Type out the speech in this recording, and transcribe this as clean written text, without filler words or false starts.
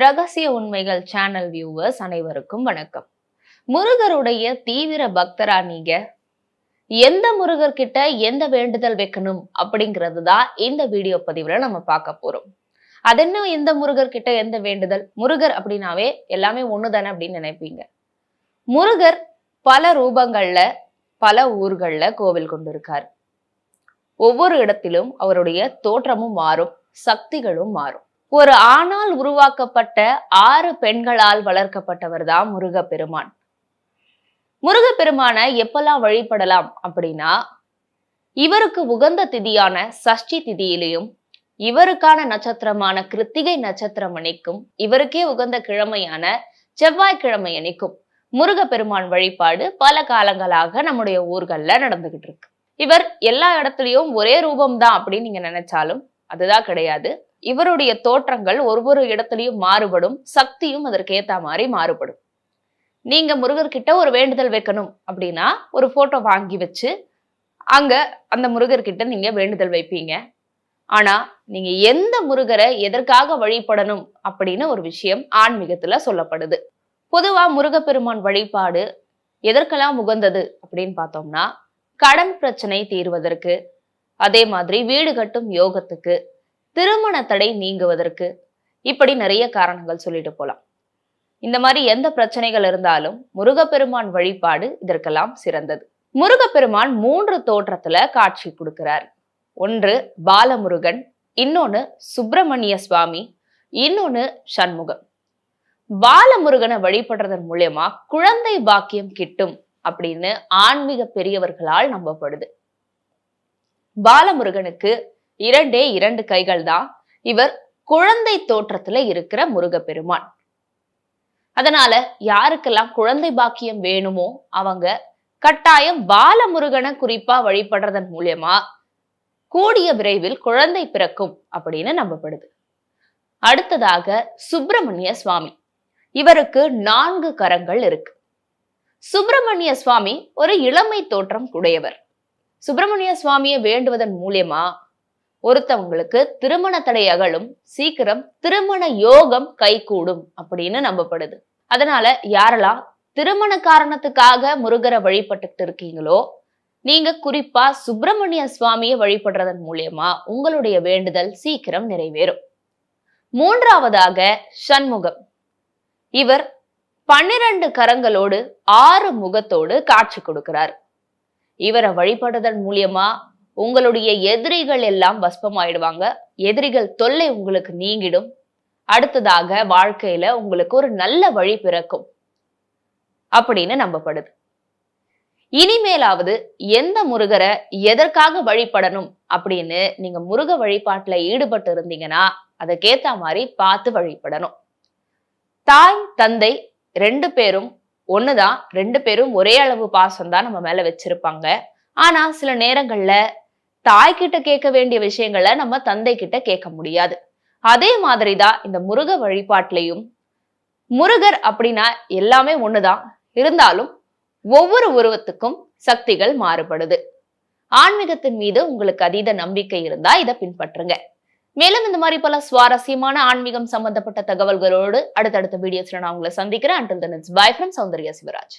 ரகசிய உண்மைகள் channel viewers அனைவருக்கும் வணக்கம். முருகருடைய தீவிர பக்தரா நீங்க? எந்த முருகர் கிட்ட எந்த வேண்டுதல் வைக்கணும் அப்படிங்கிறது தான் இந்த வீடியோ பதிவுல நம்ம பார்க்க போறோம். அது என்ன, எந்த முருகர் கிட்ட எந்த வேண்டுதல்? முருகர் அப்படின்னாவே எல்லாமே ஒண்ணுதானே அப்படின்னு நினைப்பீங்க. முருகர் பல ரூபங்கள்ல பல ஊர்கள்ல கோவில் கொண்டிருக்காரு. ஒவ்வொரு இடத்திலும் அவருடைய தோற்றமும் மாறும், சக்திகளும் மாறும். ஒரு ஆணால் உருவாக்கப்பட்ட 6 பெண்களால் வளர்க்கப்பட்டவர் தான் முருகப்பெருமான். முருகப்பெருமான எப்பெல்லாம் வழிபடலாம் அப்படின்னா, இவருக்கு உகந்த திதியான சஷ்டி திதியிலையும், இவருக்கான நட்சத்திரமான கிருத்திகை நட்சத்திரம் அன்னைக்கும், இவருக்கே உகந்த கிழமையான செவ்வாய்க்கிழமை அன்னைக்கும் முருகப்பெருமான் வழிபாடு பல காலங்களாக நம்முடைய ஊர்கள்ல நடந்துகிட்டு இருக்கு. இவர் எல்லா இடத்துலயும் ஒரே ரூபம்தான் அப்படின்னு நீங்க நினைச்சாலும் அதுதான் கிடையாது. இவருடைய தோற்றங்கள் ஒவ்வொரு இடத்துலயும் மாறுபடும், சக்தியும் அதற்கு ஏத்த மாதிரி மாறுபடும். நீங்க முருகர்கிட்ட ஒரு வேண்டுதல் வைக்கணும் அப்படின்னா ஒரு போட்டோ வாங்கி வச்சு அங்க அந்த முருகர்கிட்ட நீங்க வேண்டுதல் வைப்பீங்க. ஆனா நீங்க எந்த முருகரை எதற்காக வழிபடணும் அப்படின்னு ஒரு விஷயம் ஆன்மீகத்துல சொல்லப்படுது. பொதுவா முருகப்பெருமான் வழிபாடு எதற்கெல்லாம் உகந்தது அப்படின்னு பார்த்தோம்னா, கடன் பிரச்சனை தீர்வதற்கு, அதே மாதிரி வீடு கட்டும் யோகத்துக்கு, திருமண தடை நீங்குவதற்கு, இப்படி நிறைய காரணங்கள் சொல்லிட்டு போலாம். இந்த மாதிரி எந்த பிரச்சனைகள் இருந்தாலும் முருகப்பெருமான் வழிபாடு இதற்கெல்லாம் சிறந்தது. முருகப்பெருமான் 3 தோற்றத்துல காட்சி கொடுக்கிறார். ஒன்று பாலமுருகன், இன்னொன்னு சுப்பிரமணிய சுவாமி, இன்னொன்னு சண்முகம். பாலமுருகனை வழிபடுறதன் மூலமா குழந்தை பாக்கியம் கிட்டும் அப்படின்னு ஆன்மீக பெரியவர்களால் நம்பப்படுது. பாலமுருகனுக்கு 2 கைகள் தான். இவர் குழந்தை தோற்றத்துல இருக்கிற முருகப்பெருமான். அதனால யாருக்கெல்லாம் குழந்தை பாக்கியம் வேணுமோ அவங்க கட்டாயம் பாலமுருகனை குறிப்பா வழிபடுறதன் மூலியமா கூடிய விரைவில் குழந்தை பிறக்கும் அப்படின்னு நம்பப்படுது. அடுத்ததாக சுப்பிரமணிய சுவாமி. இவருக்கு 4 கரங்கள் இருக்கு. சுப்பிரமணிய சுவாமி ஒரு இளமை தோற்றம் உடையவர். சுப்பிரமணிய சுவாமியை வேண்டுவதன் மூலியமா ஒருத்தவங்களுக்கு திருமண தடை அகலும், சீக்கிரம் திருமண யோகம் கைகூடும் அப்படின்னு நம்பப்படுது. அதனால யாரெல்லாம் திருமண காரணத்துக்காக முருகரை வழிபட்டுட்டு இருக்கீங்களோ, நீங்க குறிப்பா சுப்பிரமணிய சுவாமியை வழிபடுறதன் மூலியமா உங்களுடைய வேண்டுதல் சீக்கிரம் நிறைவேறும். 3வதாக சண்முகம். இவர் 12 கரங்களோடு 6 முகத்தோடு காட்சி கொடுக்கிறார். இவரை வழிபடுறதன் மூலியமா உங்களுடைய எதிரிகள் எல்லாம் பஸ்பமாயிடுவாங்க. எதிரிகள் தொல்லை உங்களுக்கு நீங்கிடும். அடுத்ததாக வாழ்க்கையில உங்களுக்கு ஒரு நல்ல வழி பிறக்கும் அப்படின்னு நம்பப்படுது. இனிமேலாவது எந்த முருகரை எதற்காக வழிபடணும் அப்படின்னு நீங்க முருக வழிபாட்டுல ஈடுபட்டு இருந்தீங்கன்னா அதுக்கேத்த மாதிரி பார்த்து வழிபடணும். தாய் தந்தை 2 பேரும் ஒண்ணுதான். 2 பேரும் ஒரே அளவு பாசம் தான் நம்ம மேல வச்சிருப்பாங்க. ஆனா சில நேரங்கள்ல தாய்கிட்ட கேட்க வேண்டிய விஷயங்களை நம்ம தந்தை கிட்ட கேட்க முடியாது. அதே மாதிரிதான் இந்த முருக வழிபாட்டிலையும். முருகர் அப்படின்னா எல்லாமே ஒண்ணுதான். இருந்தாலும் ஒவ்வொரு உருவத்துக்கும் சக்திகள் மாறுபடுது. ஆன்மீகத்தின் மீது உங்களுக்கு அதீத நம்பிக்கை இருந்தா இதை பின்பற்றுங்க. மேலும் இந்த மாதிரி பல சுவாரஸ்யமான ஆன்மீகம் சம்பந்தப்பட்ட தகவல்களோடு அடுத்தடுத்த வீடியோஸ்ல நான் உங்களை சந்திக்கிறேன். Until then, it's bye from Soundarya Shivraj.